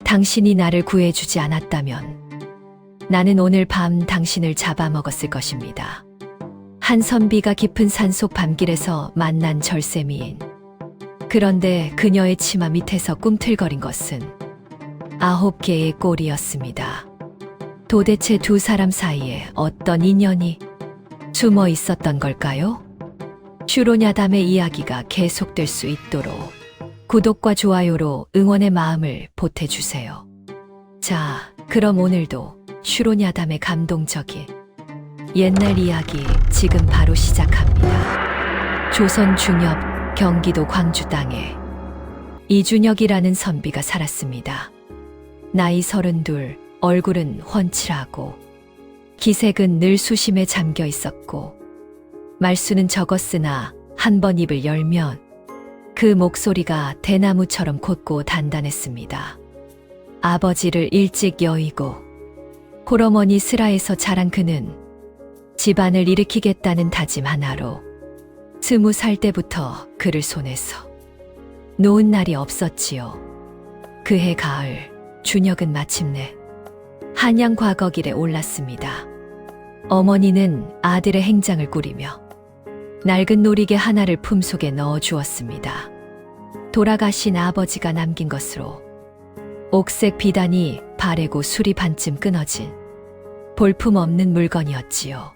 당신이 나를 구해주지 않았다면 나는 오늘 밤 당신을 잡아먹었을 것입니다. 한선비가 깊은 산속 밤길에서 만난 절세미인. 그런데 그녀의 치마 밑에서 꿈틀거린 것은 9개의 꼴이었습니다. 도대체 두 사람 사이에 어떤 인연이 숨어 있었던 걸까요? 슈로냐담의 이야기가 계속될 수 있도록 구독과 좋아요로 응원의 마음을 보태주세요. 자, 그럼 오늘도 슈로냐담의 감동적인 옛날 이야기 지금 바로 시작합니다. 조선 중엽 경기도 광주 땅에 이준혁이라는 선비가 살았습니다. 나이 32, 얼굴은 훤칠하고 기색은 늘 수심에 잠겨 있었고 말수는 적었으나 한 번 입을 열면 그 목소리가 대나무처럼 곧고 단단했습니다. 아버지를 일찍 여의고 홀어머니 슬하에서 자란 그는 집안을 일으키겠다는 다짐 하나로 20살 때부터 그를 손에서 놓은 날이 없었지요. 그해 가을 준혁은 마침내 한양 과거길에 올랐습니다. 어머니는 아들의 행장을 꾸리며 낡은 놀이개 하나를 품속에 넣어 주었습니다. 돌아가신 아버지가 남긴 것으로 옥색 비단이 바래고 술이 반쯤 끊어진 볼품없는 물건이었지요.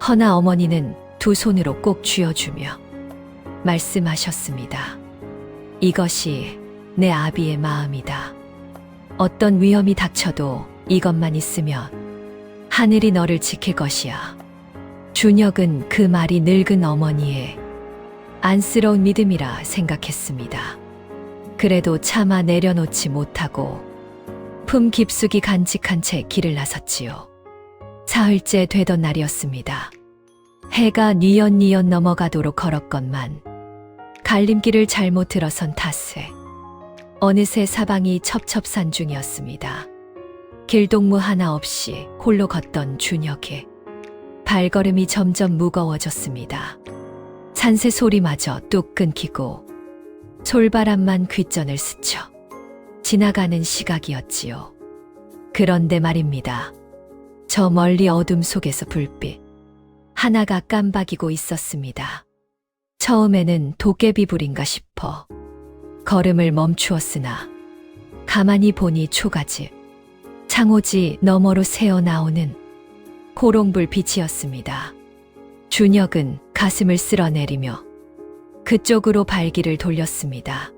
허나 어머니는 두 손으로 꼭 쥐어주며 말씀하셨습니다. 이것이 내 아비의 마음이다. 어떤 위험이 닥쳐도 이것만 있으면 하늘이 너를 지킬 것이야. 준혁은 그 말이 늙은 어머니의 안쓰러운 믿음이라 생각했습니다. 그래도 차마 내려놓지 못하고 품 깊숙이 간직한 채 길을 나섰지요. 사흘째 되던 날이었습니다. 해가 뉘엿뉘엿 넘어가도록 걸었건만 갈림길을 잘못 들어선 탓에 어느새 사방이 첩첩산 중이었습니다. 길동무 하나 없이 홀로 걷던 준혁의 발걸음이 점점 무거워졌습니다. 산새 소리마저 뚝 끊기고 솔바람만 귓전을 스쳐 지나가는 시각이었지요. 그런데 말입니다. 저 멀리 어둠 속에서 불빛 하나가 깜박이고 있었습니다. 처음에는 도깨비불인가 싶어 걸음을 멈추었으나 가만히 보니 초가집, 창호지 너머로 새어나오는 호롱불 빛이었습니다. 준혁은 가슴을 쓸어내리며 그쪽으로 발길을 돌렸습니다.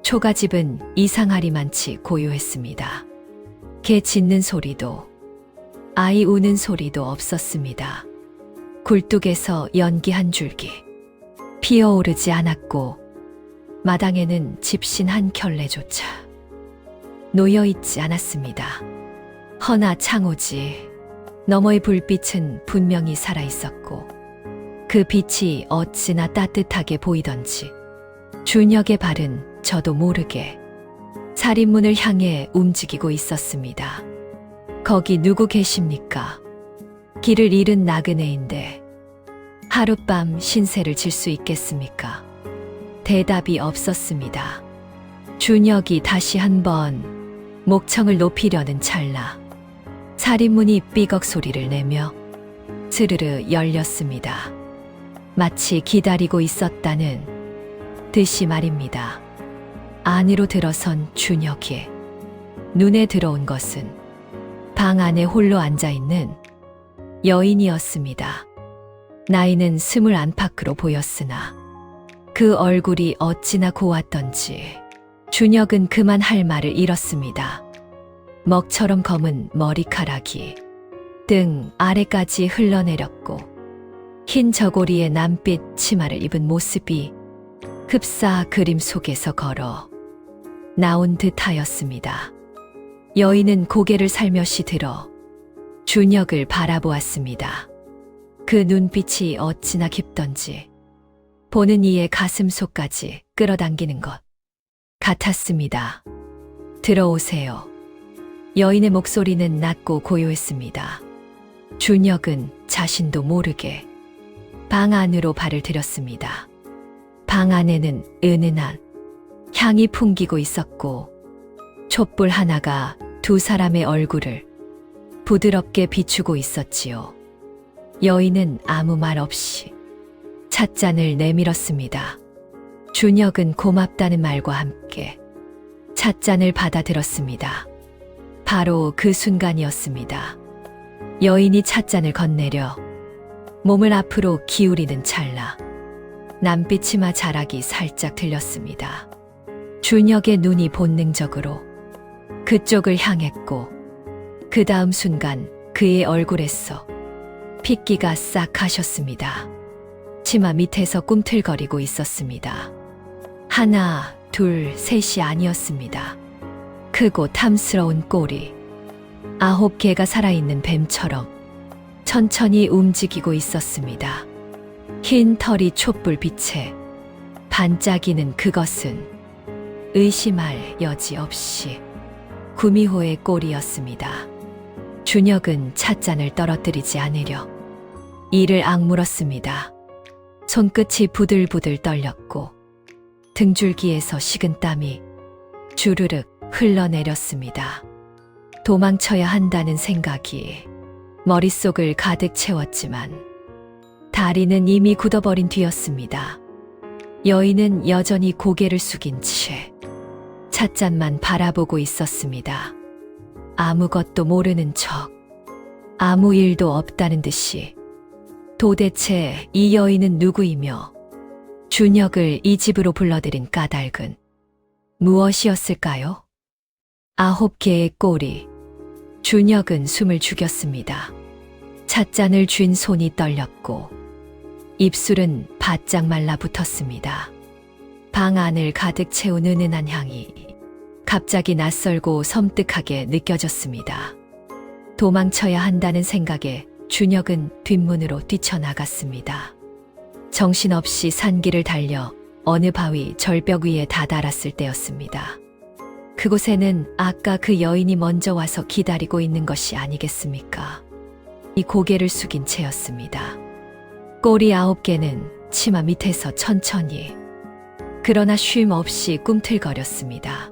초가집은 이상하리만치 고요했습니다. 개 짖는 소리도 아이 우는 소리도 없었습니다. 굴뚝에서 연기 한 줄기 피어오르지 않았고 마당에는 집신 한 켤레조차 놓여있지 않았습니다. 허나 창호지 너머의 불빛은 분명히 살아있었고 그 빛이 어찌나 따뜻하게 보이던지 준혁의 발은 저도 모르게 살인문을 향해 움직이고 있었습니다. 거기 누구 계십니까? 길을 잃은 나그네인데 하룻밤 신세를 질 수 있겠습니까? 대답이 없었습니다. 준혁이 다시 한번 목청을 높이려는 찰나 살인문이 삐걱 소리를 내며 스르르 열렸습니다. 마치 기다리고 있었다는 듯이 말입니다. 안으로 들어선 준혁의 눈에 들어온 것은 방 안에 홀로 앉아있는 여인이었습니다. 나이는 20 안팎으로 보였으나 그 얼굴이 어찌나 고왔던지 준혁은 그만 할 말을 잃었습니다. 먹처럼 검은 머리카락이 등 아래까지 흘러내렸고 흰 저고리에 남빛 치마를 입은 모습이 흡사 그림 속에서 걸어 나온 듯하였습니다. 여인은 고개를 살며시 들어 준혁을 바라보았습니다. 그 눈빛이 어찌나 깊던지 보는 이의 가슴속까지 끌어당기는 것 같았습니다. 들어오세요. 여인의 목소리는 낮고 고요했습니다. 준혁은 자신도 모르게 방 안으로 발을 들였습니다. 방 안에는 은은한 향이 풍기고 있었고 촛불 하나가 두 사람의 얼굴을 부드럽게 비추고 있었지요. 여인은 아무 말 없이 찻잔을 내밀었습니다. 준혁은 고맙다는 말과 함께 찻잔을 받아들었습니다. 바로 그 순간이었습니다. 여인이 찻잔을 건네려 몸을 앞으로 기울이는 찰나 남빛 치마 자락이 살짝 들렸습니다. 준혁의 눈이 본능적으로 그쪽을 향했고 그 다음 순간 그의 얼굴에서 핏기가 싹 가셨습니다. 치마 밑에서 꿈틀거리고 있었습니다. 하나, 둘, 셋이 아니었습니다. 크고 탐스러운 꼬리, 9개가 살아있는 뱀처럼 천천히 움직이고 있었습니다. 흰 털이 촛불빛에 반짝이는 그것은 의심할 여지 없이 구미호의 꼬리였습니다. 준혁은 찻잔을 떨어뜨리지 않으려 이를 악물었습니다. 손끝이 부들부들 떨렸고 등줄기에서 식은 땀이 주르륵 흘러내렸습니다. 도망쳐야 한다는 생각이 머릿속을 가득 채웠지만 다리는 이미 굳어버린 뒤였습니다. 여인은 여전히 고개를 숙인 채 찻잔만 바라보고 있었습니다. 아무것도 모르는 척, 아무 일도 없다는 듯이. 도대체 이 여인은 누구이며 준혁을 이 집으로 불러들인 까닭은 무엇이었을까요? 9개의 꼬리. 준혁은 숨을 죽였습니다. 찻잔을 쥔 손이 떨렸고 입술은 바짝 말라붙었습니다. 방 안을 가득 채운 은은한 향이 갑자기 낯설고 섬뜩하게 느껴졌습니다. 도망쳐야 한다는 생각에 준혁은 뒷문으로 뛰쳐나갔습니다. 정신없이 산길을 달려 어느 바위 절벽 위에 다다랐을 때였습니다. 그곳에는 아까 그 여인이 먼저 와서 기다리고 있는 것이 아니겠습니까? 이 고개를 숙인 채였습니다. 꼬리 9개는 치마 밑에서 천천히 그러나 쉼 없이 꿈틀거렸습니다.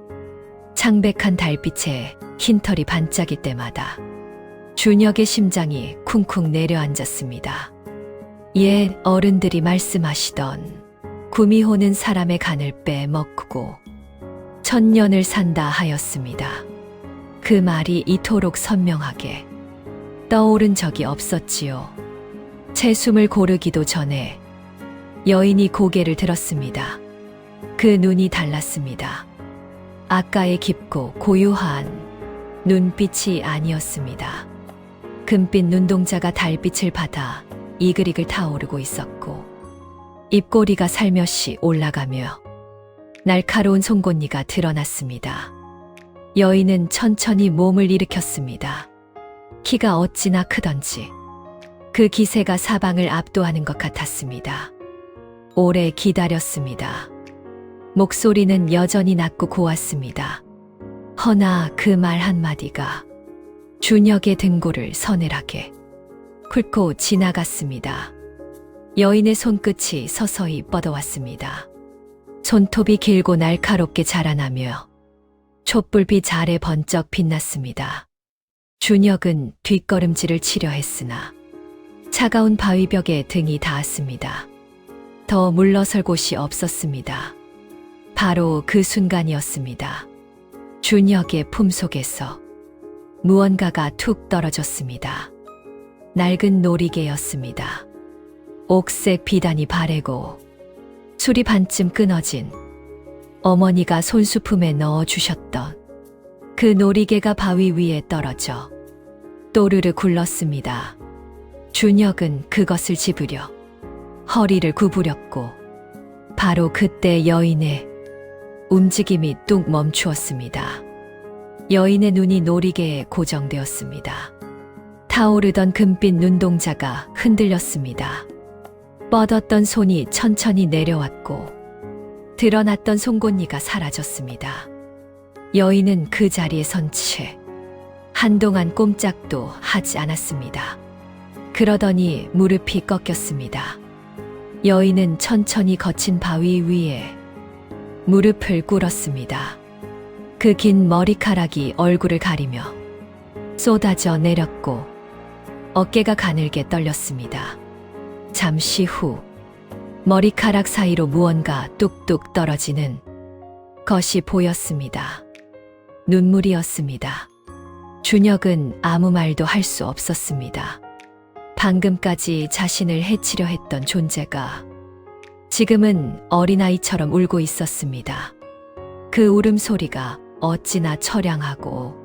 창백한 달빛에 흰털이 반짝일 때마다 준혁의 심장이 쿵쿵 내려앉았습니다. 옛 어른들이 말씀하시던 구미호는 사람의 간을 빼먹고 천년을 산다 하였습니다. 그 말이 이토록 선명하게 떠오른 적이 없었지요. 제 숨을 고르기도 전에 여인이 고개를 들었습니다. 그 눈이 달랐습니다. 아까의 깊고 고요한 눈빛이 아니었습니다. 금빛 눈동자가 달빛을 받아 이글이글 타오르고 있었고 입꼬리가 살며시 올라가며 날카로운 송곳니가 드러났습니다. 여인은 천천히 몸을 일으켰습니다. 키가 어찌나 크던지 그 기세가 사방을 압도하는 것 같았습니다. 오래 기다렸습니다. 목소리는 여전히 낮고 고왔습니다. 허나 그 말 한마디가 준혁의 등골을 서늘하게 훑고 지나갔습니다. 여인의 손끝이 서서히 뻗어왔습니다. 손톱이 길고 날카롭게 자라나며 촛불빛 아래 번쩍 빛났습니다. 준혁은 뒷걸음질을 치려 했으나 차가운 바위벽에 등이 닿았습니다. 더 물러설 곳이 없었습니다. 바로 그 순간이었습니다. 준혁의 품속에서 무언가가 툭 떨어졌습니다. 낡은 놀이개였습니다. 옥색 비단이 바래고 술이 반쯤 끊어진 어머니가 손수품에 넣어주셨던 그 놀이개가 바위 위에 떨어져 또르르 굴렀습니다. 준혁은 그것을 집으려 허리를 구부렸고 바로 그때 여인의 움직임이 뚝 멈추었습니다. 여인의 눈이 놀이개에 고정되었습니다. 타오르던 금빛 눈동자가 흔들렸습니다. 뻗었던 손이 천천히 내려왔고 드러났던 송곳니가 사라졌습니다. 여인은 그 자리에 선 채 한동안 꼼짝도 하지 않았습니다. 그러더니 무릎이 꺾였습니다. 여인은 천천히 거친 바위 위에 무릎을 꿇었습니다. 그 긴 머리카락이 얼굴을 가리며 쏟아져 내렸고 어깨가 가늘게 떨렸습니다. 잠시 후 머리카락 사이로 무언가 뚝뚝 떨어지는 것이 보였습니다. 눈물이었습니다. 준혁은 아무 말도 할 수 없었습니다. 방금까지 자신을 해치려 했던 존재가 지금은 어린아이처럼 울고 있었습니다. 그 울음소리가 어찌나 처량하고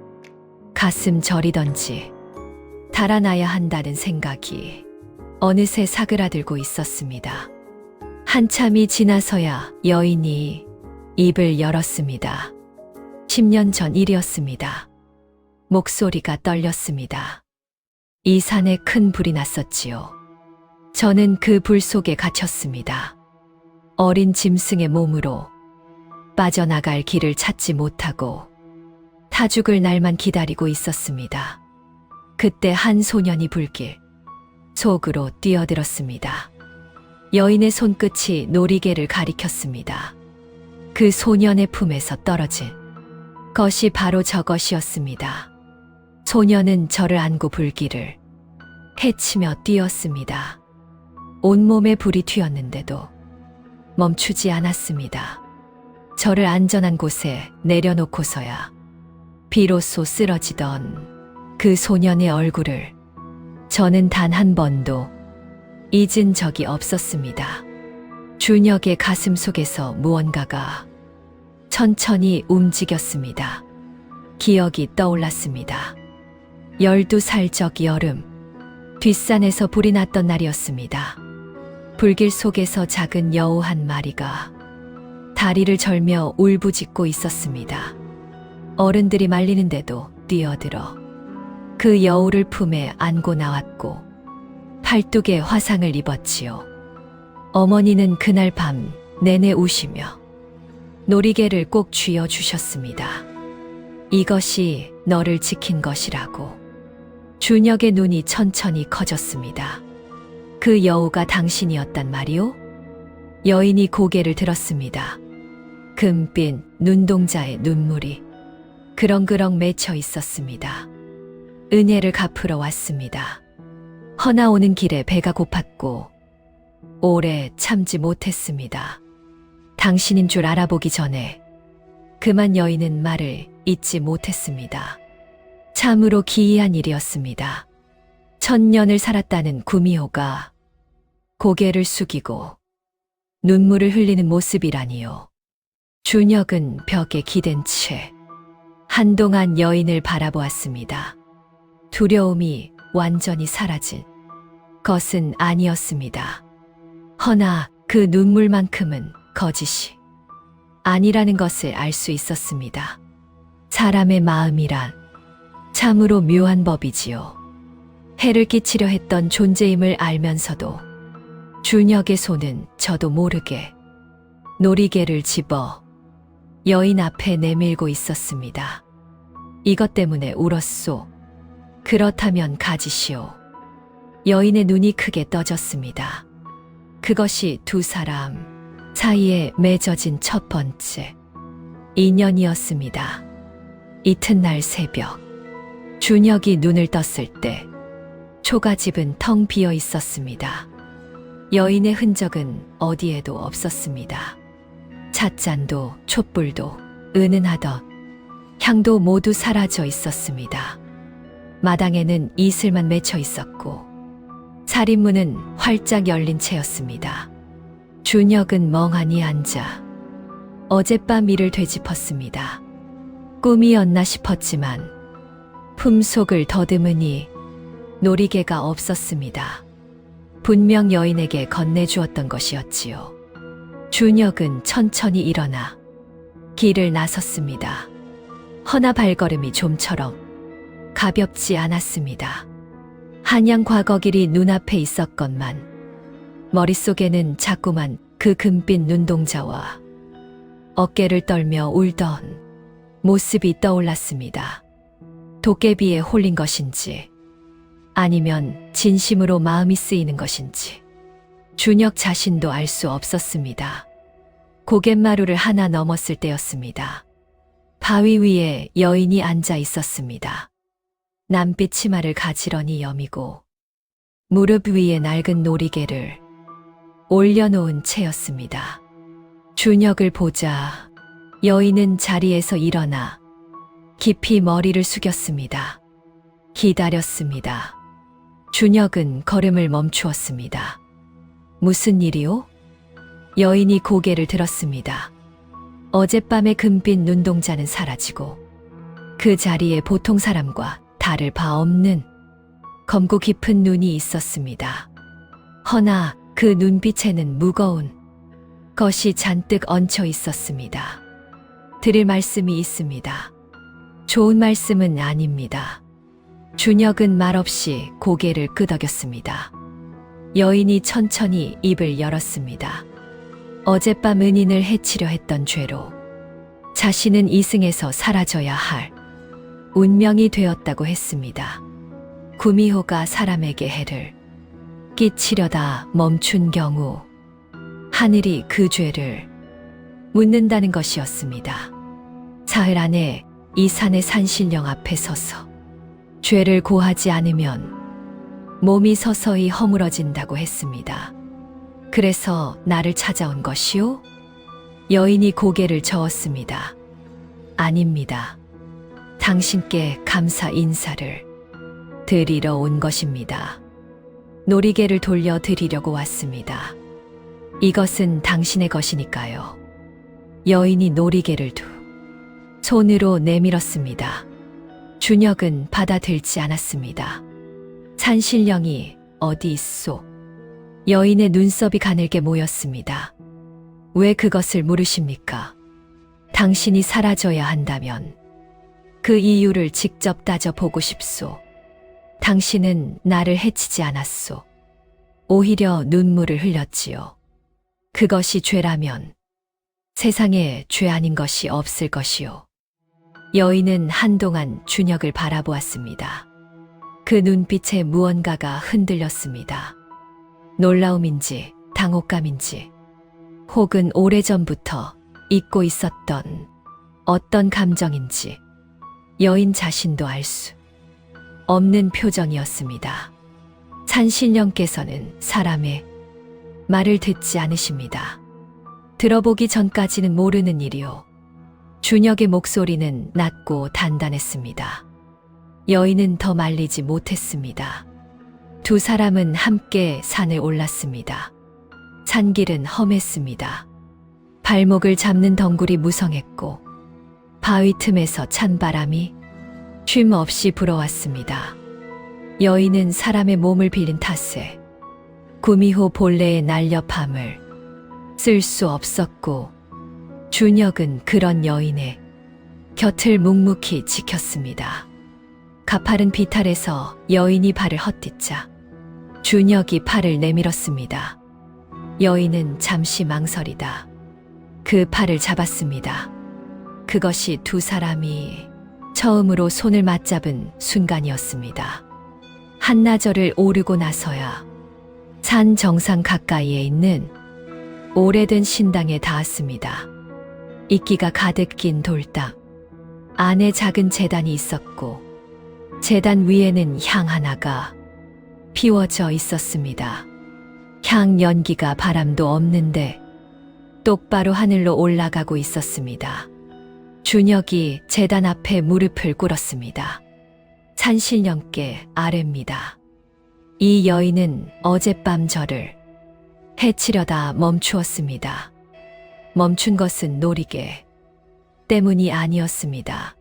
가슴 저리던지 달아나야 한다는 생각이 어느새 사그라들고 있었습니다. 한참이 지나서야 여인이 입을 열었습니다. 10년 전 일이었습니다. 목소리가 떨렸습니다. 이 산에 큰 불이 났었지요. 저는 그 불 속에 갇혔습니다. 어린 짐승의 몸으로 빠져나갈 길을 찾지 못하고 타 죽을 날만 기다리고 있었습니다. 그때 한 소년이 불길 속으로 뛰어들었습니다. 여인의 손끝이 놀이개를 가리켰습니다. 그 소년의 품에서 떨어진 것이 바로 저것이었습니다. 소년은 저를 안고 불길을 헤치며 뛰었습니다. 온몸에 불이 튀었는데도 멈추지 않았습니다. 저를 안전한 곳에 내려놓고서야 비로소 쓰러지던 그 소년의 얼굴을 저는 단 한 번도 잊은 적이 없었습니다. 준혁의 가슴 속에서 무언가가 천천히 움직였습니다. 기억이 떠올랐습니다. 12살 적 여름, 뒷산에서 불이 났던 날이었습니다. 불길 속에서 작은 여우 한 마리가 다리를 절며 울부짖고 있었습니다. 어른들이 말리는데도 뛰어들어 그 여우를 품에 안고 나왔고 팔뚝에 화상을 입었지요. 어머니는 그날 밤 내내 우시며 놀이개를 꼭 쥐어 주셨습니다. 이것이 너를 지킨 것이라고. 준혁의 눈이 천천히 커졌습니다. 그 여우가 당신이었단 말이오? 여인이 고개를 들었습니다. 금빛 눈동자에 눈물이 그렁그렁 맺혀 있었습니다. 은혜를 갚으러 왔습니다. 허나 오는 길에 배가 고팠고 오래 참지 못했습니다. 당신인 줄 알아보기 전에 그만 여인은 말을 잊지 못했습니다. 참으로 기이한 일이었습니다. 1000년을 살았다는 구미호가 고개를 숙이고 눈물을 흘리는 모습이라니요. 준혁은 벽에 기댄 채 한동안 여인을 바라보았습니다. 두려움이 완전히 사라진 것은 아니었습니다. 허나 그 눈물만큼은 거짓이 아니라는 것을 알 수 있었습니다. 사람의 마음이란 참으로 묘한 법이지요. 해를 끼치려 했던 존재임을 알면서도 준혁의 손은 저도 모르게 놀이개를 집어 여인 앞에 내밀고 있었습니다. 이것 때문에 울었소. 그렇다면 가지시오. 여인의 눈이 크게 떠졌습니다. 그것이 두 사람 사이에 맺어진 첫 번째 인연이었습니다. 이튿날 새벽, 준혁이 눈을 떴을 때 초가집은 텅 비어 있었습니다. 여인의 흔적은 어디에도 없었습니다. 찻잔도 촛불도 은은하던 향도 모두 사라져 있었습니다. 마당에는 이슬만 맺혀 있었고 살인문은 활짝 열린 채였습니다. 준혁은 멍하니 앉아 어젯밤 일을 되짚었습니다. 꿈이었나 싶었지만 품속을 더듬으니 놀이개가 없었습니다. 분명 여인에게 건네주었던 것이었지요. 준혁은 천천히 일어나 길을 나섰습니다. 허나 발걸음이 좀처럼 가볍지 않았습니다. 한양 과거길이 눈앞에 있었건만 머릿속에는 자꾸만 그 금빛 눈동자와 어깨를 떨며 울던 모습이 떠올랐습니다. 도깨비에 홀린 것인지 아니면 진심으로 마음이 쓰이는 것인지 준혁 자신도 알 수 없었습니다. 고갯마루를 하나 넘었을 때였습니다. 바위 위에 여인이 앉아 있었습니다. 남빛 치마를 가지런히 여미고 무릎 위에 낡은 놀이개를 올려놓은 채였습니다. 준혁을 보자 여인은 자리에서 일어나 깊이 머리를 숙였습니다. 기다렸습니다. 준혁은 걸음을 멈추었습니다. 무슨 일이오? 여인이 고개를 들었습니다. 어젯밤의 금빛 눈동자는 사라지고 그 자리에 보통 사람과 다를 바 없는 검고 깊은 눈이 있었습니다. 허나 그 눈빛에는 무거운 것이 잔뜩 얹혀 있었습니다. 드릴 말씀이 있습니다. 좋은 말씀은 아닙니다. 준혁은 말없이 고개를 끄덕였습니다. 여인이 천천히 입을 열었습니다. 어젯밤 은인을 해치려 했던 죄로 자신은 이승에서 사라져야 할 운명이 되었다고 했습니다. 구미호가 사람에게 해를 끼치려다 멈춘 경우 하늘이 그 죄를 묻는다는 것이었습니다. 사흘 안에 이 산의 산신령 앞에 서서 죄를 고하지 않으면 몸이 서서히 허물어진다고 했습니다. 그래서 나를 찾아온 것이오? 여인이 고개를 저었습니다. 아닙니다. 당신께 감사 인사를 드리러 온 것입니다. 놀이개를 돌려 드리려고 왔습니다. 이것은 당신의 것이니까요. 여인이 놀이개를 두 손으로 내밀었습니다. 준혁은 받아들지 않았습니다. 산신령이 어디 있소? 여인의 눈썹이 가늘게 모였습니다. 왜 그것을 물으십니까? 당신이 사라져야 한다면 그 이유를 직접 따져보고 싶소. 당신은 나를 해치지 않았소. 오히려 눈물을 흘렸지요. 그것이 죄라면 세상에 죄 아닌 것이 없을 것이요. 여인은 한동안 준혁을 바라보았습니다. 그 눈빛에 무언가가 흔들렸습니다. 놀라움인지 당혹감인지 혹은 오래전부터 잊고 있었던 어떤 감정인지 여인 자신도 알 수 없는 표정이었습니다. 산신령께서는 사람의 말을 듣지 않으십니다. 들어보기 전까지는 모르는 일이요. 준혁의 목소리는 낮고 단단했습니다. 여인은 더 말리지 못했습니다. 두 사람은 함께 산을 올랐습니다. 산길은 험했습니다. 발목을 잡는 덩굴이 무성했고 바위 틈에서 찬바람이 쉼 없이 불어왔습니다. 여인은 사람의 몸을 빌린 탓에 구미호 본래의 날렵함을 쓸 수 없었고 준혁은 그런 여인의 곁을 묵묵히 지켰습니다. 가파른 비탈에서 여인이 발을 헛디자 준혁이 팔을 내밀었습니다. 여인은 잠시 망설이다 그 팔을 잡았습니다. 그것이 두 사람이 처음으로 손을 맞잡은 순간이었습니다. 한나절을 오르고 나서야 산 정상 가까이에 있는 오래된 신당에 닿았습니다. 이끼가 가득 낀 돌담 안에 작은 제단이 있었고 제단 위에는 향 하나가 피워져 있었습니다. 향 연기가 바람도 없는데 똑바로 하늘로 올라가고 있었습니다. 준혁이 제단 앞에 무릎을 꿇었습니다. 산신령께 아뢰입니다. 이 여인은 어젯밤 저를 해치려다 멈추었습니다. 멈춘 것은 놀이개 때문이 아니었습니다.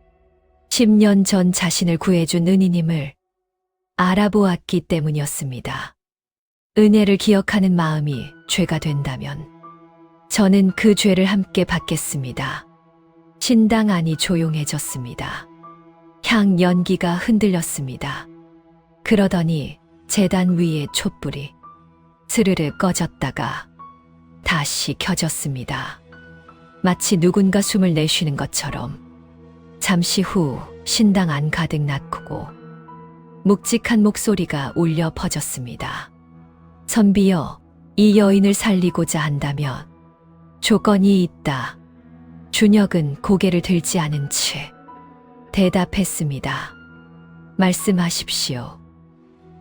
10년 전 자신을 구해준 은희님을 알아보았기 때문이었습니다. 은혜를 기억하는 마음이 죄가 된다면 저는 그 죄를 함께 받겠습니다. 신당 안이 조용해졌습니다. 향 연기가 흔들렸습니다. 그러더니 제단 위의 촛불이 스르르 꺼졌다가 다시 켜졌습니다. 마치 누군가 숨을 내쉬는 것처럼 잠시 후 신당 안 가득 낙후고 묵직한 목소리가 울려 퍼졌습니다. 선비여, 이 여인을 살리고자 한다면 조건이 있다. 준혁은 고개를 들지 않은 채 대답했습니다. 말씀하십시오.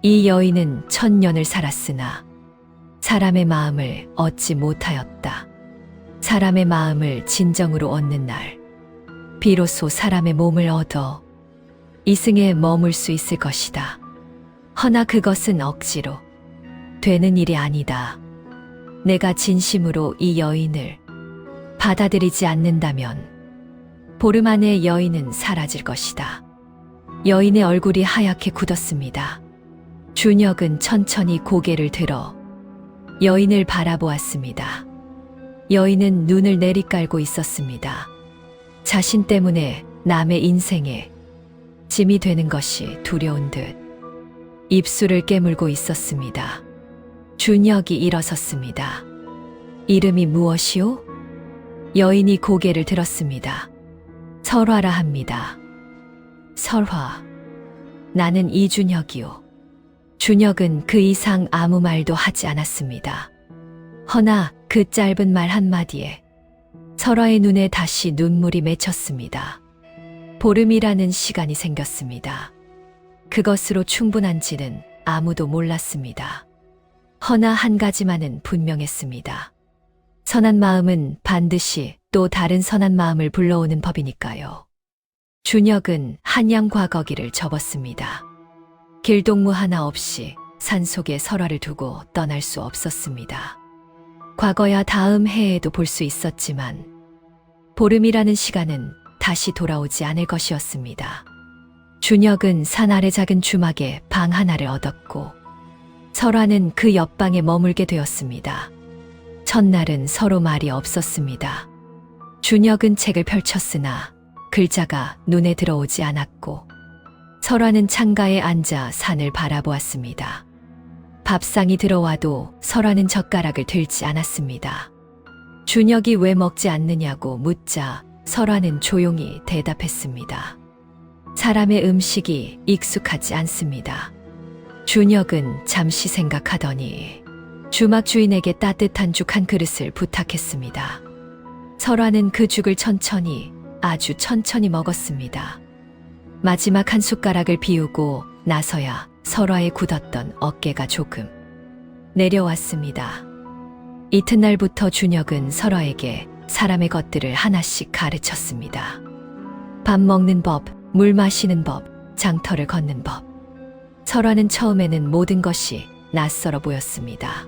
이 여인은 1000년을 살았으나 사람의 마음을 얻지 못하였다. 사람의 마음을 진정으로 얻는 날, 비로소 사람의 몸을 얻어 이승에 머물 수 있을 것이다. 허나 그것은 억지로 되는 일이 아니다. 내가 진심으로 이 여인을 받아들이지 않는다면 보름 안에 여인은 사라질 것이다. 여인의 얼굴이 하얗게 굳었습니다. 준혁은 천천히 고개를 들어 여인을 바라보았습니다. 여인은 눈을 내리깔고 있었습니다. 자신 때문에 남의 인생에 짐이 되는 것이 두려운 듯 입술을 깨물고 있었습니다. 준혁이 일어섰습니다. 이름이 무엇이오? 여인이 고개를 들었습니다. 설화라 합니다. 설화. 나는 이준혁이오. 준혁은 그 이상 아무 말도 하지 않았습니다. 허나 그 짧은 말 한마디에 설화의 눈에 다시 눈물이 맺혔습니다. 보름이라는 시간이 생겼습니다. 그것으로 충분한지는 아무도 몰랐습니다. 허나 한 가지만은 분명했습니다. 선한 마음은 반드시 또 다른 선한 마음을 불러오는 법이니까요. 준혁은 한양 과거기를 접었습니다. 길동무 하나 없이 산속에 설화를 두고 떠날 수 없었습니다. 과거야 다음 해에도 볼 수 있었지만 보름이라는 시간은 다시 돌아오지 않을 것이었습니다. 준혁은 산 아래 작은 주막에 방 하나를 얻었고 설화는 그 옆방에 머물게 되었습니다. 첫날은 서로 말이 없었습니다. 준혁은 책을 펼쳤으나 글자가 눈에 들어오지 않았고 설화는 창가에 앉아 산을 바라보았습니다. 밥상이 들어와도 설화는 젓가락을 들지 않았습니다. 준혁이 왜 먹지 않느냐고 묻자 설화는 조용히 대답했습니다. 사람의 음식이 익숙하지 않습니다. 준혁은 잠시 생각하더니 주막 주인에게 따뜻한 죽 한 그릇을 부탁했습니다. 설화는 그 죽을 천천히, 아주 천천히 먹었습니다. 마지막 한 숟가락을 비우고 나서야 설화에 굳었던 어깨가 조금 내려왔습니다. 이튿날부터 준혁은 설화에게 사람의 것들을 하나씩 가르쳤습니다. 밥 먹는 법, 물 마시는 법, 장터를 걷는 법. 설화는 처음에는 모든 것이 낯설어 보였습니다.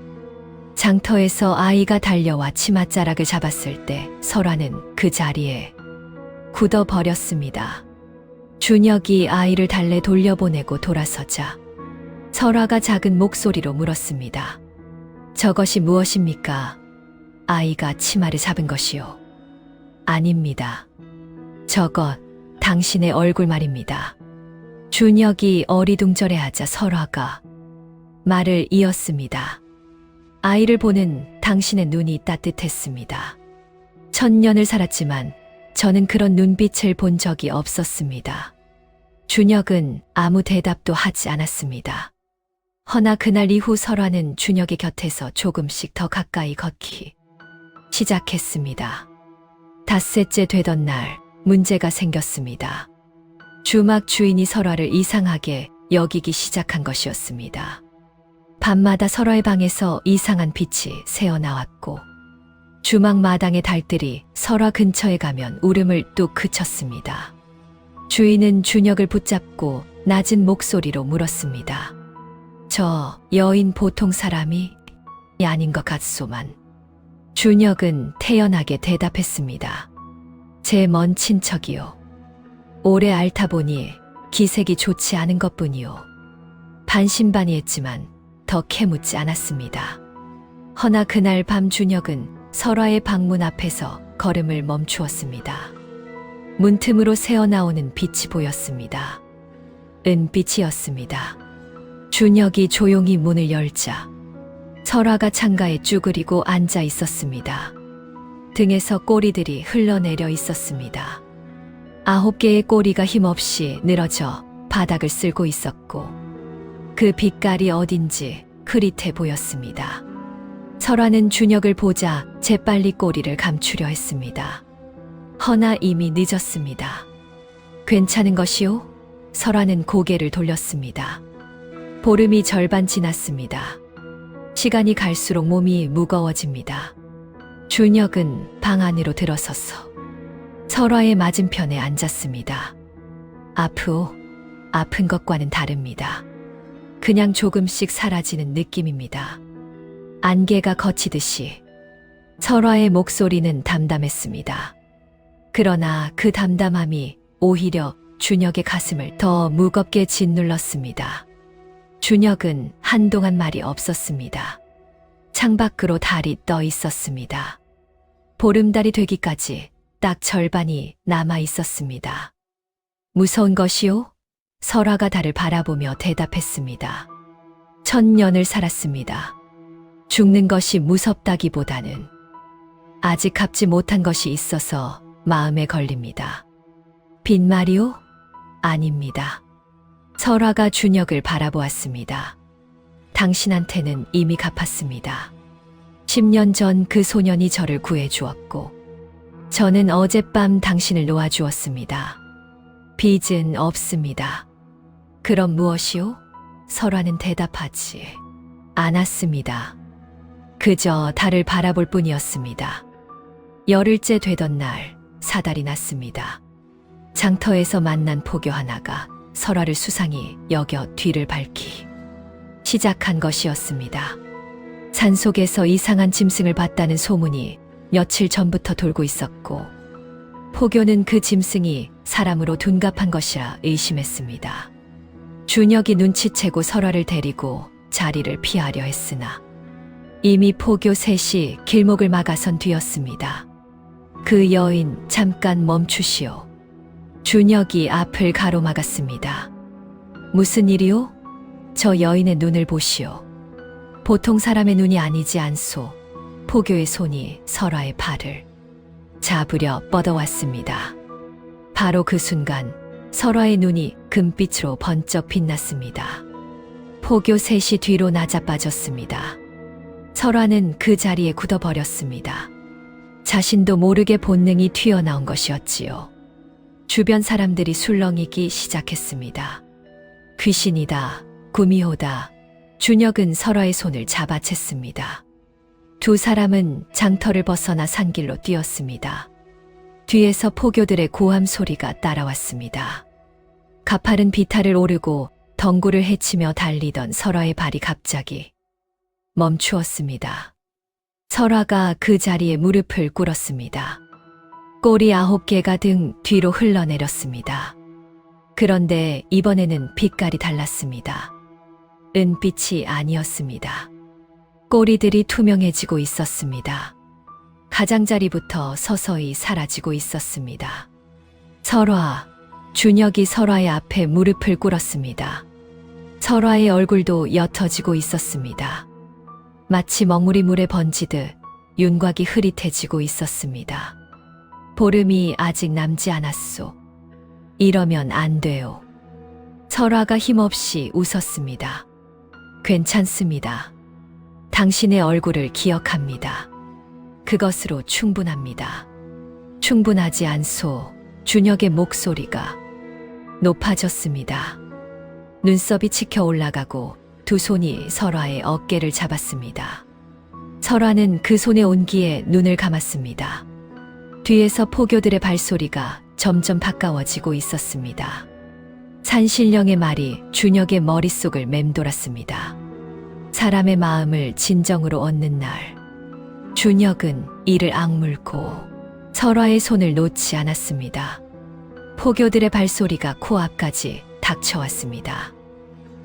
장터에서 아이가 달려와 치맛자락을 잡았을 때 설화는 그 자리에 굳어버렸습니다. 준혁이 아이를 달래 돌려보내고 돌아서자 설화가 작은 목소리로 물었습니다. 저것이 무엇입니까? 아이가 치마를 잡은 것이요. 아닙니다. 저것 당신의 얼굴 말입니다. 준혁이 어리둥절해하자 설화가 말을 이었습니다. 아이를 보는 당신의 눈이 따뜻했습니다. 1000년을 살았지만 저는 그런 눈빛을 본 적이 없었습니다. 준혁은 아무 대답도 하지 않았습니다. 허나 그날 이후 설화는 준혁의 곁에서 조금씩 더 가까이 걷기 시작했습니다. 닷새째 되던 날 문제가 생겼습니다. 주막 주인이 설화를 이상하게 여기기 시작한 것이었습니다. 밤마다 설화의 방에서 이상한 빛이 새어나왔고 주막 마당의 달들이 설화 근처에 가면 울음을 뚝 그쳤습니다. 주인은 준혁을 붙잡고 낮은 목소리로 물었습니다. 저 여인 보통 사람이 아닌 것 같소만. 준혁은 태연하게 대답했습니다. 제 먼 친척이요. 오래 앓다 보니 기색이 좋지 않은 것뿐이요. 반신반의했지만 더 캐묻지 않았습니다. 허나 그날 밤 준혁은 설화의 방문 앞에서 걸음을 멈추었습니다. 문틈으로 새어나오는 빛이 보였습니다. 은빛이었습니다. 준혁이 조용히 문을 열자 설화가 창가에 쭈그리고 앉아 있었습니다. 등에서 꼬리들이 흘러내려 있었습니다. 9개의 꼬리가 힘없이 늘어져 바닥을 쓸고 있었고 그 빛깔이 어딘지 흐릿해 보였습니다. 설화는 준혁을 보자 재빨리 꼬리를 감추려 했습니다. 허나 이미 늦었습니다. 괜찮은 것이오? 설아는 고개를 돌렸습니다. 보름이 절반 지났습니다. 시간이 갈수록 몸이 무거워집니다. 준혁은 방 안으로 들어서서 설아의 맞은편에 앉았습니다. 아프오? 아픈 것과는 다릅니다. 그냥 조금씩 사라지는 느낌입니다. 안개가 걷히듯이. 설아의 목소리는 담담했습니다. 그러나 그 담담함이 오히려 준혁의 가슴을 더 무겁게 짓눌렀습니다. 준혁은 한동안 말이 없었습니다. 창밖으로 달이 떠 있었습니다. 보름달이 되기까지 딱 절반이 남아 있었습니다. 무서운 것이요? 설아가 달을 바라보며 대답했습니다. 1000년을 살았습니다. 죽는 것이 무섭다기보다는 아직 갚지 못한 것이 있어서 마음에 걸립니다. 빈말이요? 아닙니다. 설아가 준혁을 바라보았습니다. 당신한테는 이미 갚았습니다. 10년 전 그 소년이 저를 구해주었고, 저는 어젯밤 당신을 놓아주었습니다. 빚은 없습니다. 그럼 무엇이요? 설아는 대답하지 않았습니다. 그저 달을 바라볼 뿐이었습니다. 열흘째 되던 날 사달이 났습니다. 장터에서 만난 포교 하나가 설아를 수상히 여겨 뒤를 밟기 시작한 것이었습니다. 산속에서 이상한 짐승을 봤다는 소문이 며칠 전부터 돌고 있었고, 포교는 그 짐승이 사람으로 둔갑한 것이라 의심했습니다. 준혁이 눈치채고 설아를 데리고 자리를 피하려 했으나 이미 포교 셋이 길목을 막아선 뒤였습니다. 그 여인 잠깐 멈추시오. 준혁이 앞을 가로막았습니다. 무슨 일이오? 저 여인의 눈을 보시오. 보통 사람의 눈이 아니지 않소. 포교의 손이 설아의 팔을 잡으려 뻗어왔습니다. 바로 그 순간 설아의 눈이 금빛으로 번쩍 빛났습니다. 포교 셋이 뒤로 나자빠졌습니다. 설아는 그 자리에 굳어버렸습니다. 자신도 모르게 본능이 튀어나온 것이었지요. 주변 사람들이 술렁이기 시작했습니다. 귀신이다, 구미호다. 준혁은 설아의 손을 잡아챘습니다. 두 사람은 장터를 벗어나 산길로 뛰었습니다. 뒤에서 포교들의 고함 소리가 따라왔습니다. 가파른 비탈을 오르고 덩굴을 헤치며 달리던 설아의 발이 갑자기 멈추었습니다. 설아가 그 자리에 무릎을 꿇었습니다. 꼬리 9개가 등 뒤로 흘러내렸습니다. 그런데 이번에는 빛깔이 달랐습니다. 은빛이 아니었습니다. 꼬리들이 투명해지고 있었습니다. 가장자리부터 서서히 사라지고 있었습니다. 설아, 준혁이 설아의 앞에 무릎을 꿇었습니다. 설아의 얼굴도 옅어지고 있었습니다. 마치 먹물이 물에 번지듯 윤곽이 흐릿해지고 있었습니다. 보름이 아직 남지 않았소. 이러면 안 돼요. 설아가 힘없이 웃었습니다. 괜찮습니다. 당신의 얼굴을 기억합니다. 그것으로 충분합니다. 충분하지 않소. 준혁의 목소리가 높아졌습니다. 눈썹이 치켜 올라가고 두 손이 설아의 어깨를 잡았습니다. 설아는 그 손의 온기에 눈을 감았습니다. 뒤에서 포교들의 발소리가 점점 가까워지고 있었습니다. 산신령의 말이 준혁의 머릿속을 맴돌았습니다. 사람의 마음을 진정으로 얻는 날. 준혁은 이를 악물고 설아의 손을 놓지 않았습니다. 포교들의 발소리가 코앞까지 닥쳐왔습니다.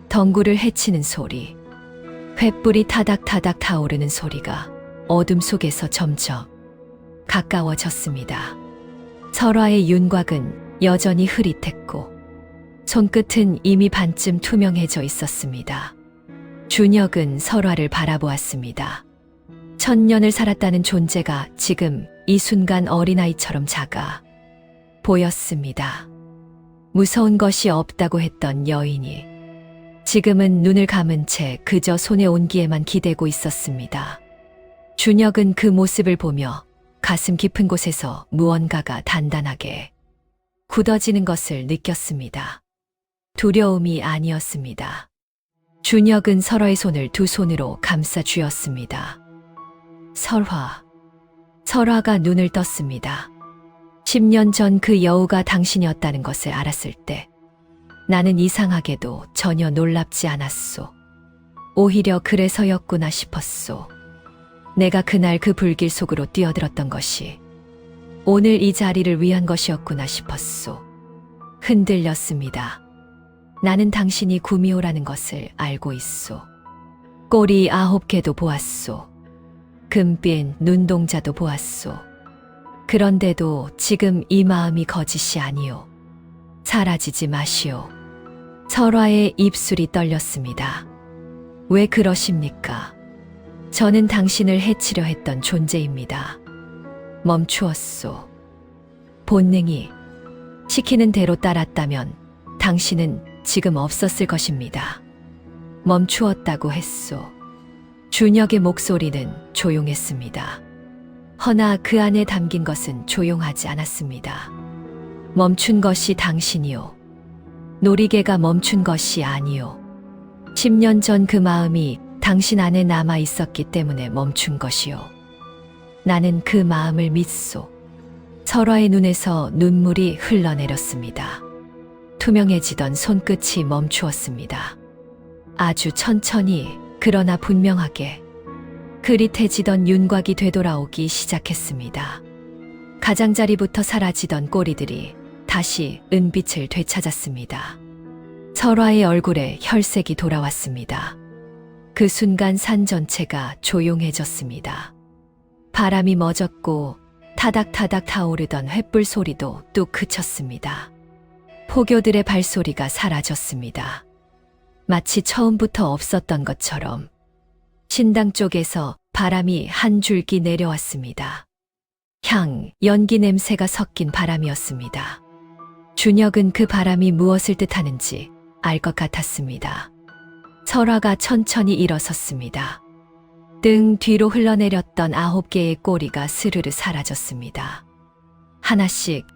덩굴을 헤치는 소리, 횃불이 타닥타닥 타오르는 소리가 어둠 속에서 점점 가까워졌습니다. 설아의 윤곽은 여전히 흐릿했고 손끝은 이미 반쯤 투명해져 있었습니다. 준혁은 설아를 바라보았습니다. 1000년을 살았다는 존재가 지금 이 순간 어린아이처럼 작아 보였습니다. 무서운 것이 없다고 했던 여인이 지금은 눈을 감은 채 그저 손의 온기에만 기대고 있었습니다. 준혁은 그 모습을 보며 가슴 깊은 곳에서 무언가가 단단하게 굳어지는 것을 느꼈습니다. 두려움이 아니었습니다. 준혁은 설화의 손을 두 손으로 감싸 쥐었습니다. 설화가 눈을 떴습니다. 10년 전 그 여우가 당신이었다는 것을 알았을 때 나는 이상하게도 전혀 놀랍지 않았소. 오히려 그래서였구나 싶었소. 내가 그날 그 불길 속으로 뛰어들었던 것이 오늘 이 자리를 위한 것이었구나 싶었소. 흔들렸습니다. 나는 당신이 구미호라는 것을 알고 있소. 꼬리 9개도 보았소. 금빛 눈동자도 보았소. 그런데도 지금 이 마음이 거짓이 아니오. 사라지지 마시오. 설화의 입술이 떨렸습니다. 왜 그러십니까? 저는 당신을 해치려 했던 존재입니다. 멈추었소. 본능이 시키는 대로 따랐다면 당신은 지금 없었을 것입니다. 멈추었다고 했소. 준혁의 목소리는 조용했습니다. 허나 그 안에 담긴 것은 조용하지 않았습니다. 멈춘 것이 당신이요. 놀이개가 멈춘 것이 아니요. 10년 전 그 마음이 당신 안에 남아 있었기 때문에 멈춘 것이요. 나는 그 마음을 믿소. 설화의 눈에서 눈물이 흘러내렸습니다. 투명해지던 손끝이 멈추었습니다. 아주 천천히 그러나 분명하게 그릿해지던 윤곽이 되돌아오기 시작했습니다. 가장자리부터 사라지던 꼬리들이 다시 은빛을 되찾았습니다. 설화의 얼굴에 혈색이 돌아왔습니다. 그 순간 산 전체가 조용해졌습니다. 바람이 멎었고 타닥타닥 타오르던 횃불 소리도 뚝 그쳤습니다. 포교들의 발소리가 사라졌습니다. 마치 처음부터 없었던 것처럼 신당 쪽에서 바람이 한 줄기 내려왔습니다. 연기 냄새가 섞인 바람이었습니다. 준혁은 그 바람이 무엇을 뜻하는지 알 것 같았습니다. 설화가 천천히 일어섰습니다. 등 뒤로 흘러내렸던 9개의 꼬리가 스르르 사라졌습니다. 하나씩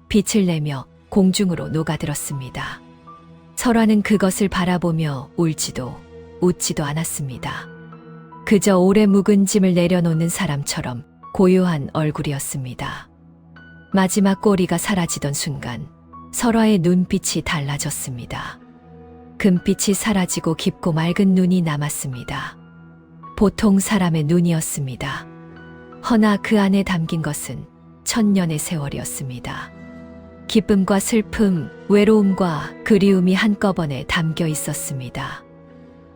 빛을 내며 공중으로 녹아들었습니다. 설화는 그것을 바라보며 울지도 웃지도 않았습니다. 그저 오래 묵은 짐을 내려놓는 사람처럼 고요한 얼굴이었습니다. 마지막 꼬리가 사라지던 순간 설화의 눈빛이 달라졌습니다. 금빛이 사라지고 깊고 맑은 눈이 남았습니다. 보통 사람의 눈이었습니다. 허나 그 안에 담긴 것은 천년의 세월이었습니다. 기쁨과 슬픔, 외로움과 그리움이 한꺼번에 담겨 있었습니다.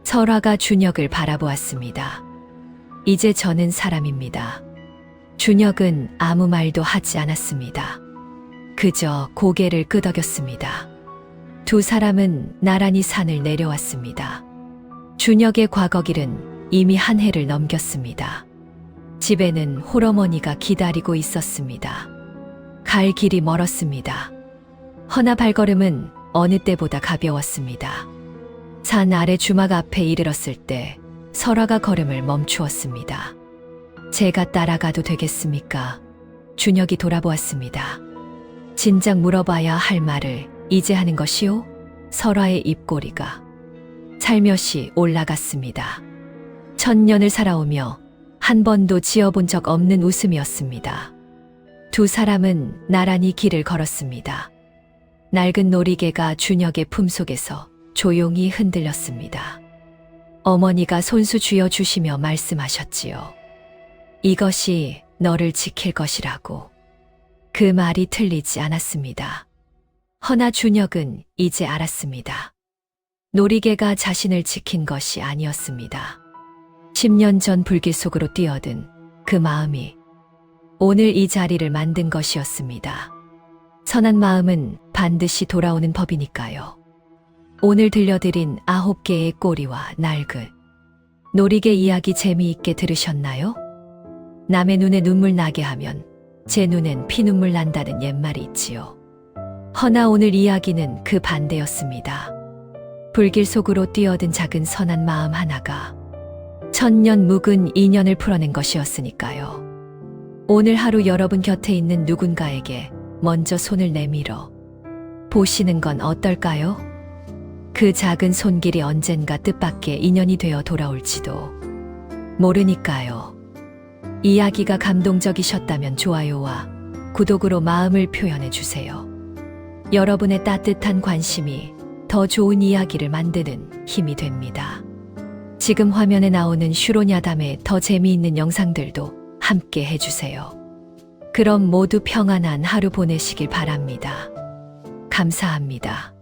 설화가 준혁을 바라보았습니다. 이제 저는 사람입니다. 준혁은 아무 말도 하지 않았습니다. 그저 고개를 끄덕였습니다. 두 사람은 나란히 산을 내려왔습니다. 준혁의 과거길은 이미 한 해를 넘겼습니다. 집에는 홀어머니가 기다리고 있었습니다. 갈 길이 멀었습니다. 허나 발걸음은 어느 때보다 가벼웠습니다. 산 아래 주막 앞에 이르렀을 때 설화가 걸음을 멈추었습니다. 제가 따라가도 되겠습니까? 준혁이 돌아보았습니다. 진작 물어봐야 할 말을 이제 하는 것이요? 설화의 입꼬리가 살며시 올라갔습니다. 1000년을 살아오며 한 번도 지어본 적 없는 웃음이었습니다. 두 사람은 나란히 길을 걸었습니다. 낡은 놀이개가 준혁의 품속에서 조용히 흔들렸습니다. 어머니가 손수 쥐어주시며 말씀하셨지요. 이것이 너를 지킬 것이라고. 그 말이 틀리지 않았습니다. 허나 준혁은 이제 알았습니다. 놀이개가 자신을 지킨 것이 아니었습니다. 10년 전 불길 속으로 뛰어든 그 마음이 오늘 이 자리를 만든 것이었습니다. 선한 마음은 반드시 돌아오는 법이니까요. 오늘 들려드린 9개의 꼬리와 낡은 놀이개 이야기 재미있게 들으셨나요? 남의 눈에 눈물 나게 하면 제 눈엔 피눈물 난다는 옛말이 있지요. 허나 오늘 이야기는 그 반대였습니다. 불길 속으로 뛰어든 작은 선한 마음 하나가 1000년 묵은 인연을 풀어낸 것이었으니까요. 오늘 하루 여러분 곁에 있는 누군가에게 먼저 손을 내밀어 보시는 건 어떨까요? 그 작은 손길이 언젠가 뜻밖의 인연이 되어 돌아올지도 모르니까요. 이야기가 감동적이셨다면 좋아요와 구독으로 마음을 표현해 주세요. 여러분의 따뜻한 관심이 더 좋은 이야기를 만드는 힘이 됩니다. 지금 화면에 나오는 슈로냐담의 더 재미있는 영상들도 함께 해주세요. 그럼 모두 평안한 하루 보내시길 바랍니다. 감사합니다.